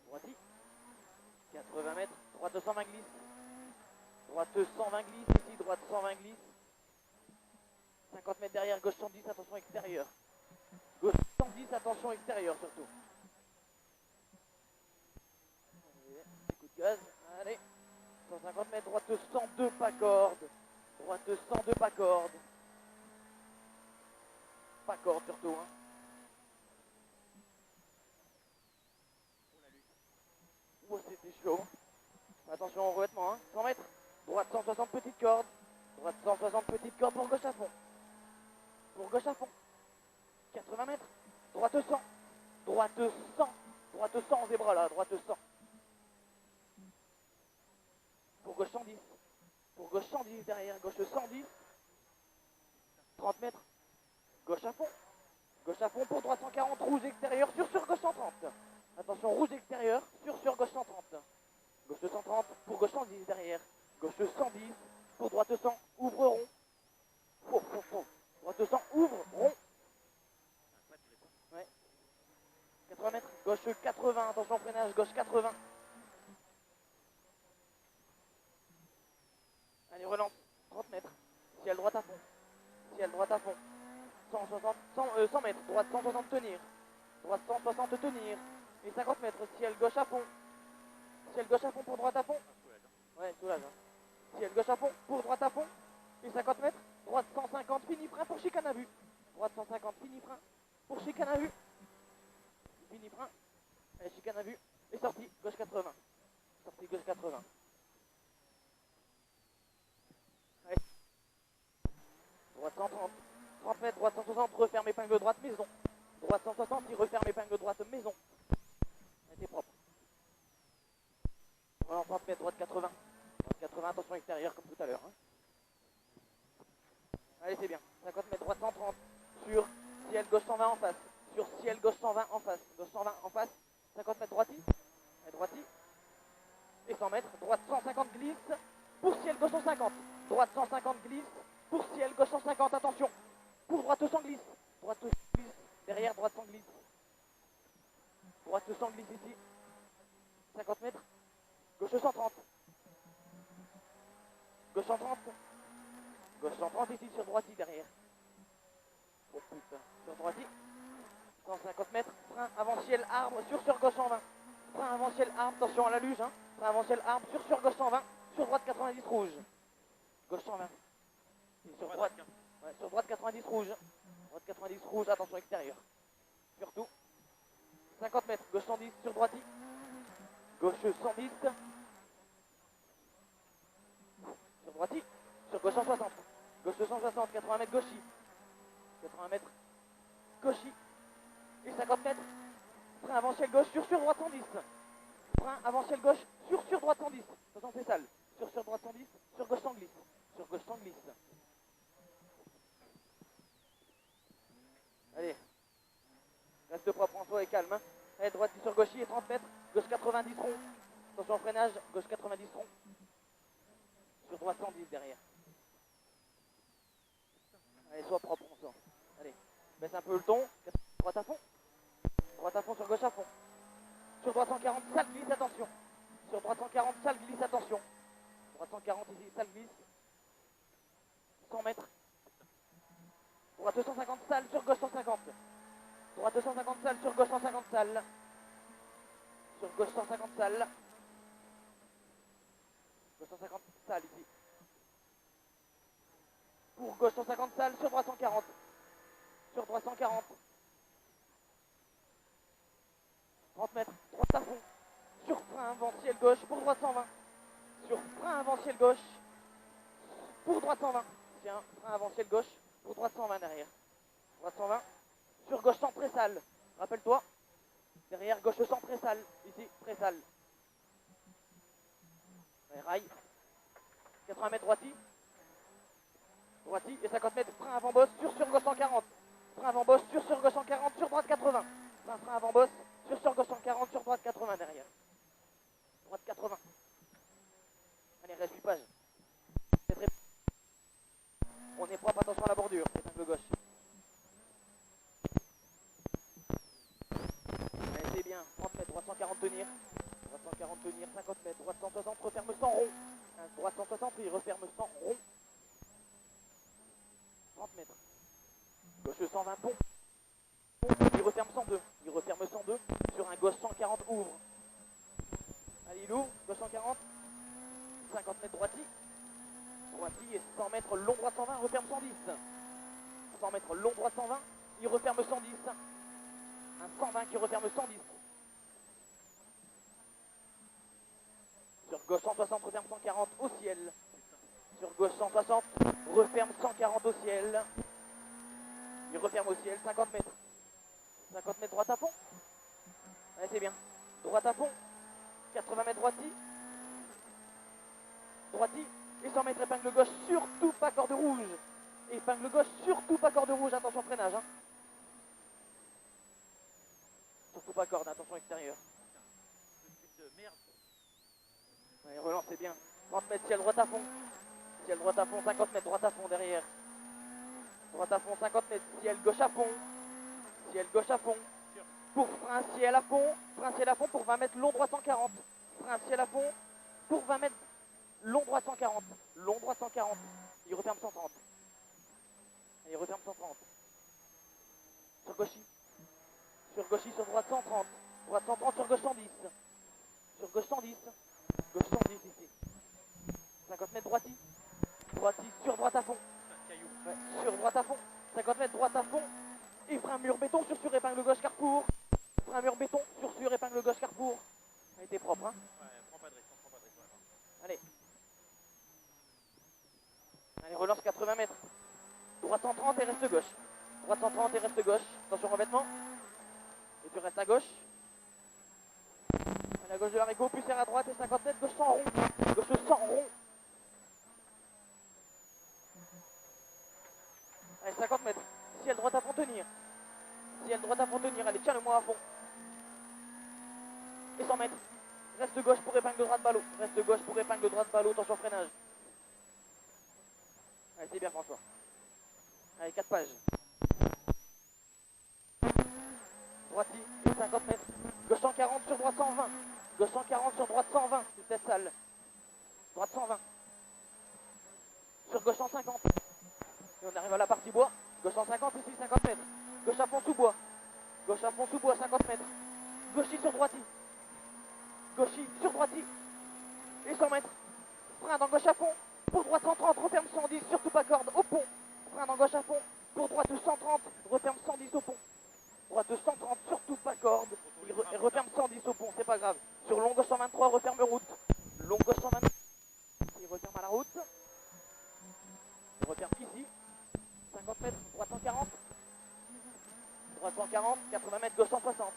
Droiti. 80 mètres. Droite 120 glisse. Droite 120 glisse ici. Droite 120 glisse. 50 mètres derrière. Gauche 110. Attention extérieur. Gauche 110. Attention extérieur surtout. Allez, petit coup de gaz. Allez. 150 mètres. Droite 102 pas corde. Droite 102 pas corde. Pas corde surtout. Hein. Oh, c'était chaud. Attention au revêtement. Hein. 100 mètres. Droite 160 petite corde. Droite 160 petite corde pour gauche à fond. Pour gauche à fond. 80 mètres. Droite 100. Droite 100. Droite 100 en zébra là. Droite 100. Pour gauche 110. Pour gauche 110 derrière. Gauche 110. 30 mètres. Gauche à fond. Gauche à fond pour droite 140. Rouge extérieur. Sur gauche 130. Attention rouge extérieur. Sur gauche 130. Gauche 130 pour gauche 110 derrière. Gauche 110 pour droite 100. Ouvre rond. Droite 100. Ouvre rond. Ouais. 80 mètres. Gauche 80. Attention freinage. Gauche 80. Allez relance. 30 mètres. Ciel droite à fond. Ciel droite à fond. 100 mètres. Droite 160 tenir. Droite 160 tenir. Et 50 mètres. Ciel gauche à fond. Ciel gauche à fond pour droite à fond. Ouais, soulage. Hein. Ciel gauche à fond pour droite à fond. Et 50 mètres. Droite 150 fini frein pour chicane à vue. Droite 150 fini frein pour chicane à vue. Fini frein. Allez, chicane à vue. Et sortie gauche 80. Sortie gauche 80. Allez. Droite 130. 30 mètres. Droite 160. Referme épingle droite maison. Droite 160. Il referme épingle droite maison. Elle était propre. Voilà, 30 mètres, droite 80. Droite 80, attention extérieure comme tout à l'heure. Hein. Allez, c'est bien. 50 mètres, droite 130. Sur ciel gauche 120 en face. Sur ciel gauche 120 en face. Gauche 120 en face. 50 mètres, droiti. Et droiti. Et 100 mètres, droite 150 glisse. Pour ciel gauche 150. Droite 150 glisse. Pour ciel gauche 150, attention. Pour droite 100 glisse. Droite 100 glisse. Derrière, droite 100 glisse. Droite 100 glisse ici. 50 mètres. Gauche 130. Gauche 130. Gauche 130 ici sur droiti derrière. Oh putain. Sur droiti. 150 mètres. Frein avant ciel arbre sur gauche 120. Frein avant ciel arbre. Attention à la luge. Hein. Frein avant ciel arbre sur gauche 120. Sur droite 90 rouge. Gauche 120. Et sur droite. Ouais, sur droite 90 rouge. Droite 90 rouge. Attention extérieur. Surtout. 50 mètres. Gauche 110 sur droiti. Gauche 110. Sur droiti. Sur gauche 160. Gauche 160. 80 mètres gauchi. 80 mètres gauchi. Et 50 mètres. Frein avant ciel gauche sur droite 110. Frein avant ciel gauche sur droite 110. Attention c'est sale. Sur droite 110. Sur gauche 100 glisse. Sur gauche 100 glisse. Allez. Reste propre en soi et calme. Hein. Allez, droite sur gauchi et 30 mètres. Gauche 90 rond. Attention au freinage. Gauche 90 rond. Sur droite 110 derrière. Allez, sois propre en soi. Allez. Baisse un peu le ton. Droite à fond. Droite à fond sur gauche à fond. Sur droite 140, sale glisse, attention. Sur droite 140, sale glisse, attention. Droite 140 ici, sale glisse. 100 mètres. Droite 250 sale sur gauche 150. Droite 250 sale sur gauche 150 sale. Sur gauche 150 sale. Gauche 150 sale ici. Pour gauche 150 sale sur droite 140. Sur droite 140. 30 mètres. Droite à fond. Sur frein avant ciel gauche pour droite 120. Sur frein avant ciel gauche pour droite 120. Tiens, frein avant ciel gauche pour droite 120 derrière. Droite 120. Sur gauche 100 très sale. Rappelle-toi. Derrière gauche 100 très sale. Ici, très sale. Ouais, rail. 80 mètres droiti. Droiti et 50 mètres frein avant bosse sur gauche 140. Frein avant bosse sur gauche 140 sur droite 80. Frein avant bosse sur gauche 140 sur droite 80 derrière. Droite 80. Allez, reste page. On est propre, attention à la bordure. Épingle gauche. Allez, c'est bien. 30 mètres, 340 tenir. 30 mètres. Gauche 120 pont. Il referme 102. Il referme 102 sur un gauche 140 ouvre. Allez, il ouvre. Gauche 140. 50 mètres droiti. Droiti et 100 mètres long droit 120. Referme 110. 100 mètres long droit 120. Il referme 110. Un 120 qui referme 110. Sur gauche 160, referme 140 au ciel. Sur gauche 160, referme 140 au ciel. Il referme au ciel, 50 mètres. 50 mètres droite à fond. Allez, c'est bien. Droite à fond. 80 mètres droiti. Droiti. Et 100 mètres épingle gauche, surtout pas corde rouge. Épingle gauche, surtout pas corde rouge, attention freinage. Hein. Surtout pas corde, attention extérieur. Allez, relance, c'est bien. 30 mètres, ciel droite à fond. Ciel droite à fond, 50 mètres, droite à fond derrière. Droite à fond, 50 mètres, ciel gauche à fond. Ciel gauche à fond. Pour frein ciel à fond. Frein ciel à fond pour 20 mètres, long droit 140. Frein ciel à fond pour 20 mètres, long droit 140. Long droit 140. Il referme 130. Il referme 130. Sur gauchis. Sur gauchis, sur droite 130. Droite 130, sur gauche 110. Sur gauche 110. Gauche 110 ici. 50 mètres droiti. Droiti sur droite à fond. Ouais, sur droite à fond. 50 mètres droite à fond. Et frein mur béton sur épingle gauche carrefour. Frein mur béton sur épingle gauche carrefour. Ça a été propre, hein. Ouais, prends pas de risque, on prend pas de risque. Ouais. Allez. Allez, relance 80 mètres. Droite 130 et reste gauche. Droite 130 et reste gauche. Attention revêtement. Et tu restes à gauche. À la gauche de l'haricot, plus serre à droite et 50 mètres, gauche 100 rond. Gauche 100 rond. Allez, 50 mètres. Ciel droite à fond tenir. Ciel droite à fond tenir. Allez, tiens le moi à fond. Et 100 mètres. Reste gauche pour épingle droite ballot. Reste gauche pour épingle droite ballot. Attention freinage. Allez, c'est bien François. Allez, 4 pages. Droiti et 50 mètres. Gauche 140 sur droite 120. Gauche 140 sur droite 120. Vitesse sale. Droite 120. Sur gauche 150. Et on arrive à la partie bois. Gauche 150 ici, 50 mètres. Gauche à fond sous bois. Gauche à fond sous bois, 50 mètres. Gauchis sur droiti. Gauchis sur droiti. Et 100 mètres. Frein dans gauche à fond. Pour droite 130, referme 110, surtout pas corde, au pont. Frein dans gauche à fond. Pour droite 130, referme 110 au pont. Droite 130, surtout pas corde. Et referme 110 au pont, c'est pas grave. Sur long gauche 123, referme route. Long gauche 123. Il referme à la route. Il referme ici. 50 mètres, droite 140. Droite 140, 80 mètres, gauche 160.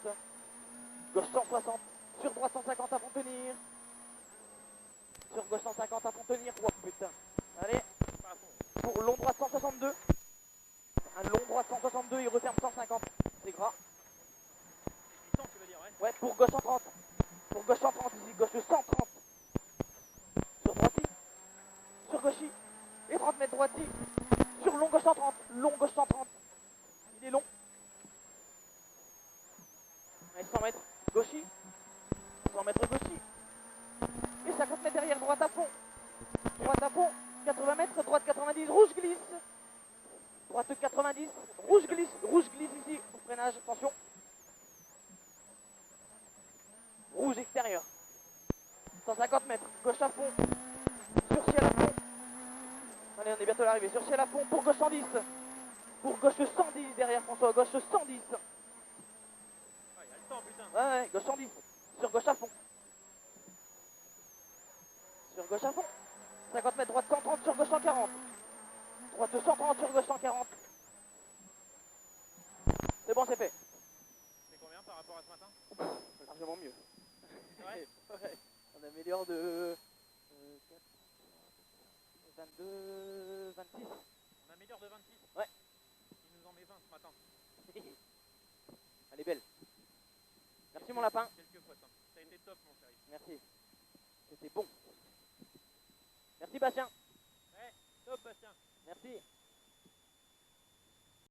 Gauche 160. Sur droite 150 à fond tenir. Sur gauche 150 à fond tenir. Oh putain. Allez. Pour long droite 162. Un long droite 162, il referme 150. C'est gras. C'est glissant, tu veux dire, ouais. Ouais, pour gauche 130. Pour gauche 130 ici. Gauche 130. Sur droiti. Sur gauchis. Et 30 mètres droiti. Sur long gauche 130. Long gauche 130. Il est long. Allez, 100 mètres. Gauchis. 100 mètres gauchis. Et 50 mètres derrière, droite à fond. Droite à fond. 80 mètres, droite 90. Rouge glisse. Droite 90. Rouge glisse ici. Au freinage, attention. Rouge extérieur. 150 mètres. Gauche à fond. Sur ciel à fond. Allez, on est bientôt à l'arrivée. Sur ciel à fond. Pour gauche 110. Pour gauche 110 derrière François. Gauche 110. Ah, il y a le temps, putain. Ouais, gauche 110. Sur gauche à fond. Sur gauche à fond. 50 mètres, droite 130 sur gauche 140. Droite 130 sur gauche 140. C'est bon, c'est fait. C'est combien par rapport à ce matin? C'est largement mieux. Ouais. Ouais. On améliore de 22, 26. On améliore de 26. Ouais. Il nous en met 20 ce matin. Elle est belle. Merci mon lapin. Quelques fautes. Hein. Ça a été top, mon chéri. Merci. C'était bon. Merci Bastien. Ouais, top, Bastien. Merci.